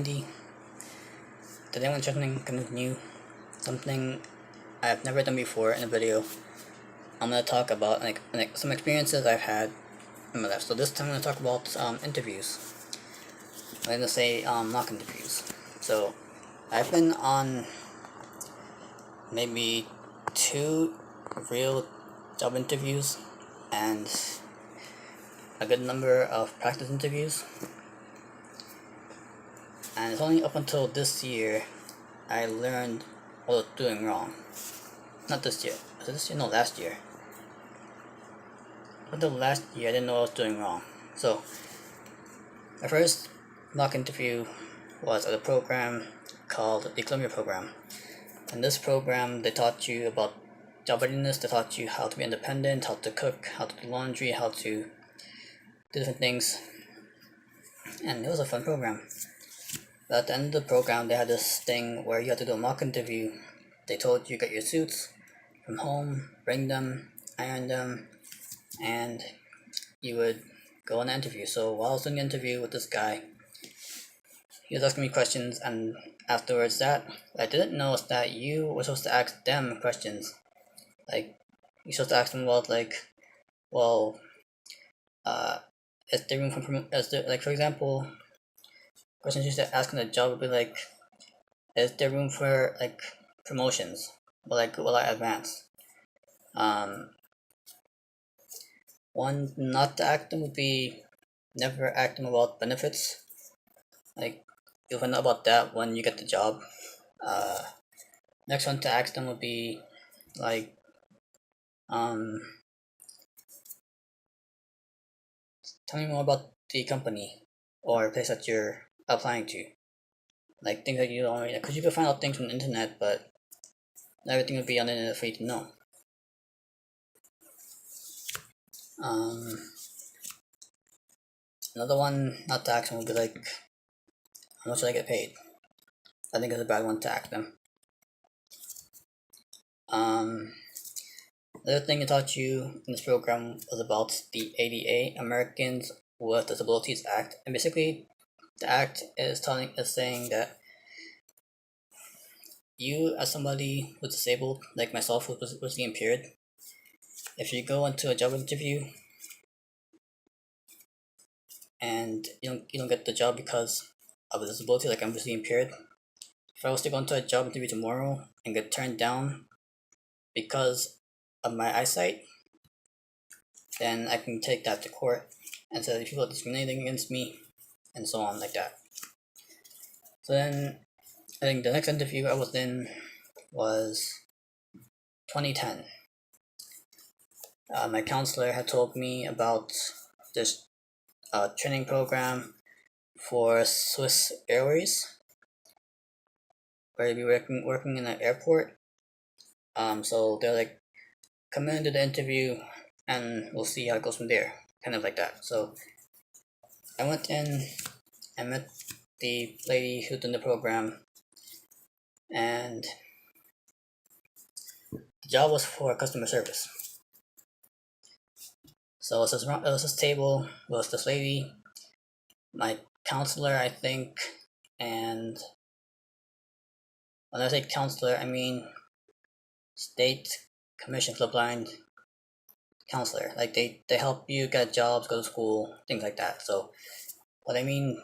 Andy. Today I'm going to try something kind of new, something I've never done before in a video. I'm going to talk about some experiences I've had in my life. So this time I'm going to talk about interviews. I'm going to say mock interviews. So I've been on maybe 2 real job interviews and a good number of practice interviews. And it's only up until this year I learned what I was doing wrong. Not this year. Was it this year? No, last year. Up until last year I didn't know what I was doing wrong. So my first mock interview was at a program called the Columbia program. In this program they taught you about job readiness, they taught you how to be independent, how to cook, how to do laundry, how to do different things. And it was a fun program. But at the end of the program, they had this thing where you had to do a mock interview. They told you get your suits from home, bring them, iron them, and you would go on an interview. So while I was doing the interview with this guy, he was asking me questions, and afterwards what I didn't know is that you were supposed to ask them questions. Like, you're supposed to ask them about, is there room for, for example, questions you should ask in the job would be like, is there room for promotions? Will I advance? One not to ask them would be never ask them about benefits. You'll find out about that when you get the job. Next one to ask them would be tell me more about the company or place that you're applying to. Things that you don't already know, because you can find out things from the internet, but not everything will be on the internet for you to know. Another one not to ask them would be how much should I get paid? I think it's a bad one to ask them. The other thing it taught you in this program was about the ADA, Americans with Disabilities Act, and basically the act is saying that you, as somebody who's disabled, like myself, who was visually impaired, if you go into a job interview and you don't get the job because of a disability, like I'm visually impaired, if I was to go into a job interview tomorrow and get turned down because of my eyesight, then I can take that to court and say that people are discriminating against me and so on like that. So then I think the next interview I was in was 2010. My counselor had told me about this training program for Swiss Airways, where you'll be working in an airport. So they're like, come in and do the interview and we'll see how it goes from there, kind of like that. So I went in and met the lady who did the program, and the job was for customer service. So it was this table, it was this lady, my counselor, I think, and when I say counselor, I mean State Commission for the Blind counselor. They help you get jobs, go to school, things like that. So what I mean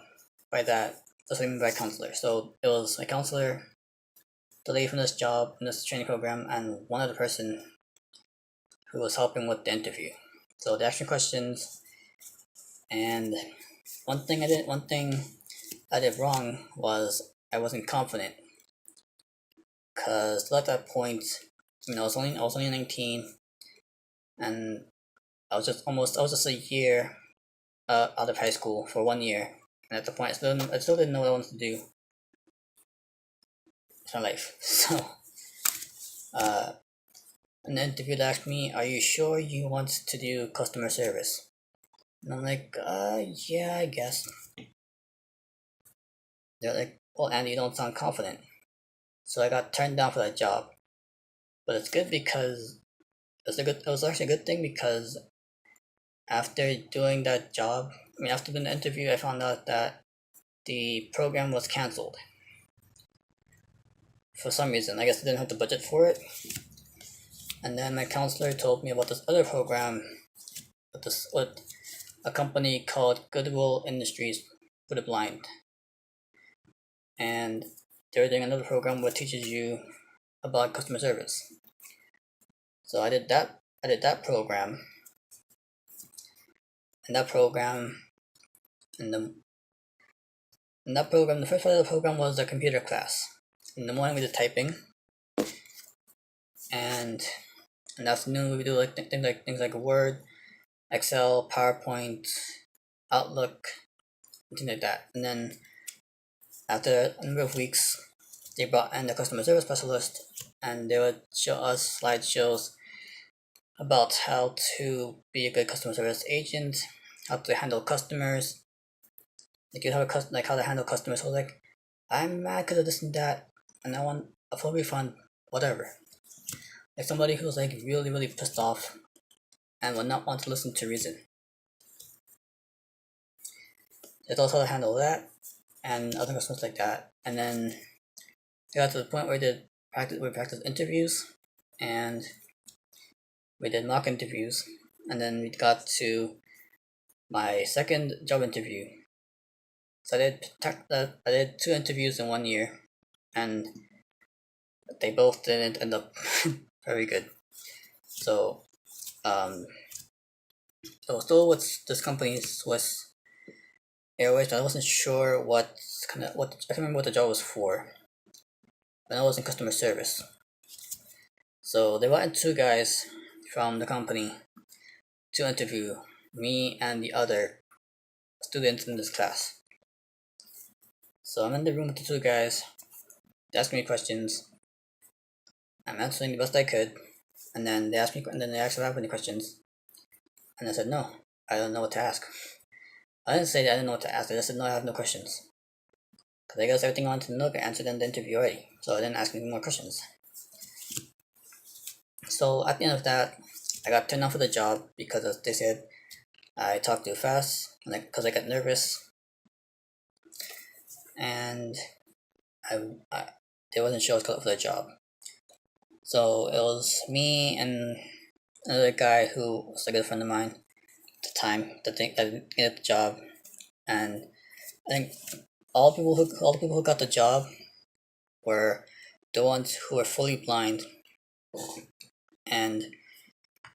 by that, that's what I mean by counselor. So it was my counselor, the lady from this job, in this training program, and one other person who was helping with the interview. So they asked me questions, and one thing I did wrong was I wasn't confident, because at that point, I was only 19, and I was just a year out of high school for 1 year, and at the point I still didn't know what I wanted to do with my life. So in the interview they asked me, are you sure you want to do customer service? And I'm like, yeah, I guess. They're like, well, Andy, you don't sound confident. So I got turned down for that job. But it's good because it was actually a good thing, because after doing that job, after doing the interview, I found out that the program was cancelled for some reason. I guess they didn't have the budget for it. And then my counselor told me about this other program with a company called Goodwill Industries for the Blind. And they're doing another program what teaches you about customer service. So I did that program. And that program the first part of the program was a computer class. In the morning we did typing, and in the afternoon we do like things like Word, Excel, PowerPoint, Outlook, things like that. And then after a number of weeks, they brought in the customer service specialist, and they would show us slideshows about how to be a good customer service agent, how to handle customers, like how to handle customers. So like, I'm mad because of this and that, and I want a full refund, whatever. Like somebody who's like really, really pissed off and would not want to listen to reason. It's also how to handle that and other customers like that. And then we got to the point where we practiced interviews, and we did mock interviews, and then we got to my second job interview. So I did 2 interviews in 1 year, and they both didn't end up very good. So, so still with this company, Swiss Airways, but I wasn't sure I can't remember what the job was for. But I was in customer service. So they brought in 2 guys from the company to interview me and the other students in this class. So I'm in the room with the 2 guys. They asked me questions. I'm answering the best I could, and then they asked if I have any questions, and I said no, I don't know what to ask. I didn't say that I didn't know what to ask. I just said no, I have no questions, because I guess everything I wanted to know I answered in the interview already, so I didn't ask any more questions. So at the end of that, I got turned down for the job because they said I talked too fast, because I got nervous, and they wasn't sure I was cut for the job. So it was me and another guy who was a good friend of mine at the time that didn't get the job, and I think all the people who got the job were the ones who were fully blind, and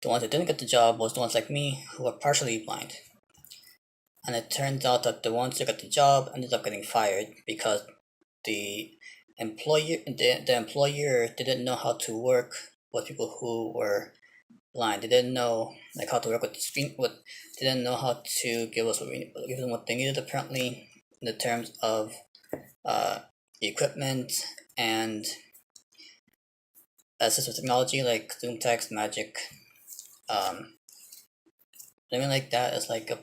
the ones that didn't get the job was the ones like me who were partially blind. And it turns out that the ones who got the job ended up getting fired because the employer didn't know how to work with people who were blind. They didn't know like how to work with the screen. They didn't know how to give them what they needed, apparently, in the terms of equipment and assistive technology like Zoom Text, Magic. Something like that is like I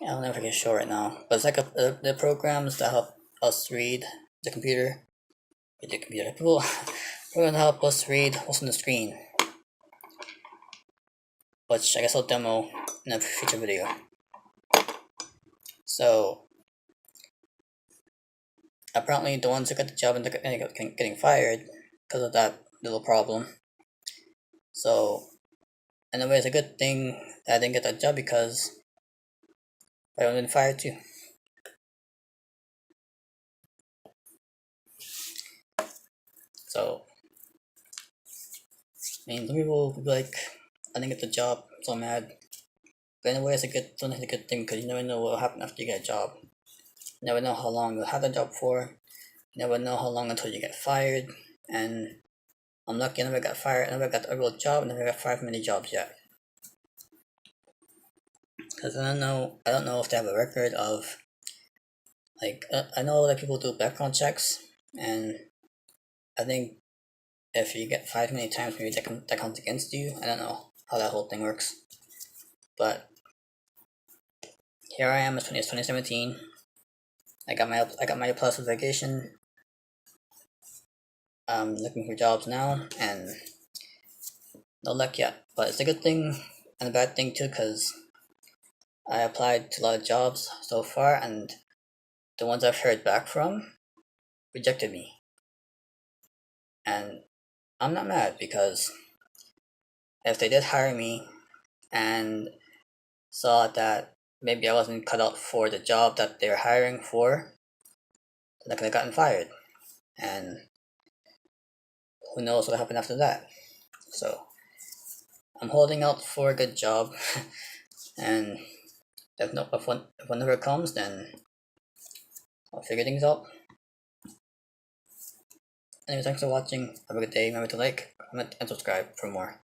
don't know if I can show right now, but it's like the programs that help us read the computer. People programs that help us read what's on the screen, which I guess I'll demo in a future video. So apparently the ones who got the job and getting fired because of that little problem. So in a way, it's a good thing that I didn't get that job, because I would have been fired too. So, I mean, some people will be like, I didn't get the job, I'm so mad. But in a way, it's a good thing, because you never know what will happen after you get a job. You never know how long you'll have the job for. You never know how long until you get fired. And I'm lucky I never got fired. I never got a real job. I never got fired from any jobs yet. Because I don't know if they have a record of, like, I know that people do background checks, and I think if you get fired many times, maybe that counts against you. I don't know how that whole thing works. But here I am, it's 2017. I got my plus vacation. I'm looking for jobs now, and no luck yet. But it's a good thing and a bad thing too, because I applied to a lot of jobs so far, and the ones I've heard back from rejected me. And I'm not mad, because if they did hire me and saw that maybe I wasn't cut out for the job that they're hiring for, then I could have gotten fired. And who knows what happened after that. So I'm holding out for a good job, and if one never comes, then I'll figure things out. Anyway, thanks for watching. Have a good day. Remember to like, comment, and subscribe for more.